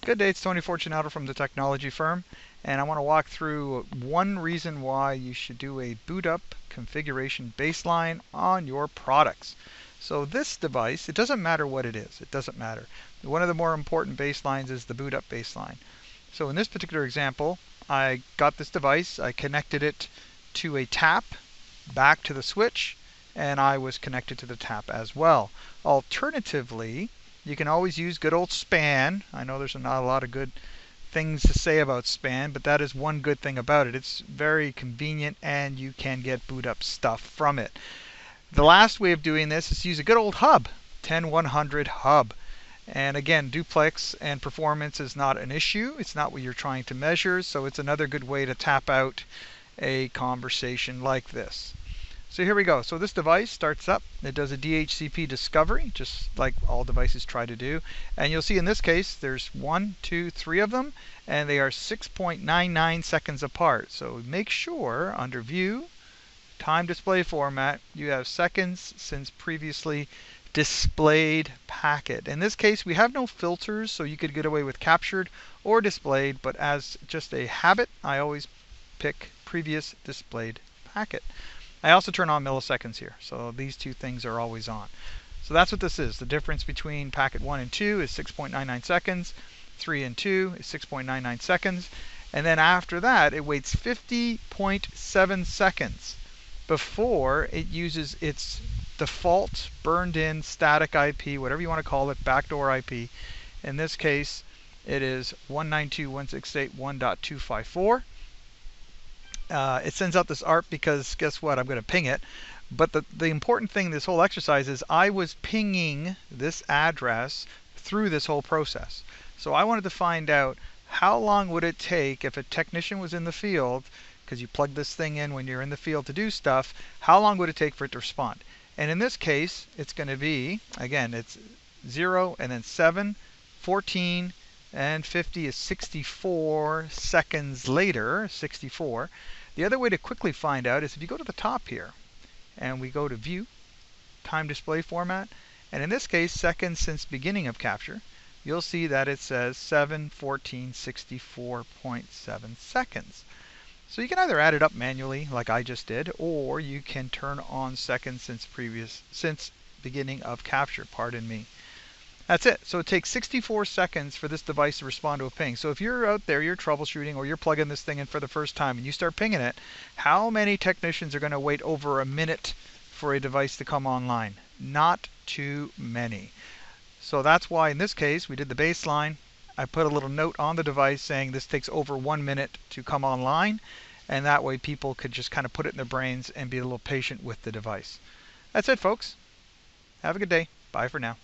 Good day, it's Tony Fortunato from the technology firm, and I want to walk through one reason why you should do a boot up configuration baseline on your products. So this device, it doesn't matter what it is, it doesn't matter. One of the more important baselines is the boot up baseline. So in this particular example, I got this device, I connected it to a tap, back to the switch, and I was connected to the tap as well. Alternatively, you can always use good old span. I know there's not a lot of good things to say about span, but that is one good thing about it. It's very convenient and you can get boot up stuff from it. The last way of doing this is to use a good old hub, 10100 hub. And again, duplex and performance is not an issue. It's not what you're trying to measure, so it's another good way to tap out a conversation like this. So here we go. So this device starts up. It does a DHCP discovery, just like all devices try to do. And you'll see in this case, there's 1, 2, 3 of them, and they are 6.99 seconds apart. So make sure under View, Time Display Format, you have seconds since previously displayed packet. In this case, we have no filters, so you could get away with captured or displayed, but as just a habit, I always pick previous displayed packet. I also turn on milliseconds here, so these two things are always on. So that's what this is. The difference between packet 1 and 2 is 6.99 seconds. 3 and 2 is 6.99 seconds. And then after that, it waits 50.7 seconds before it uses its default burned-in static IP, whatever you want to call it, backdoor IP. In this case, it is 192.168.1.254. It sends out this ARP because guess what? I'm going to ping it. But the important thing in this whole exercise is I was pinging this address through this whole process. So I wanted to find out how long would it take if a technician was in the field, because you plug this thing in when you're in the field to do stuff, how long would it take for it to respond? And in this case, it's going to be, again, it's 0 and then 7, 14, and 50 is 64 seconds later, 64. The other way to quickly find out is if you go to the top here and we go to View, Time Display Format, and in this case, seconds since beginning of capture, you'll see that it says 7, 14, 64.7 seconds. So you can either add it up manually like I just did, or you can turn on seconds since beginning of capture, pardon me. That's it. So it takes 64 seconds for this device to respond to a ping. So if you're out there, you're troubleshooting, or you're plugging this thing in for the first time and you start pinging it, how many technicians are going to wait over a minute for a device to come online? Not too many. So that's why in this case we did the baseline. I put a little note on the device saying this takes over 1 minute to come online, and that way people could just kind of put it in their brains and be a little patient with the device. That's it, folks. Have a good day. Bye for now.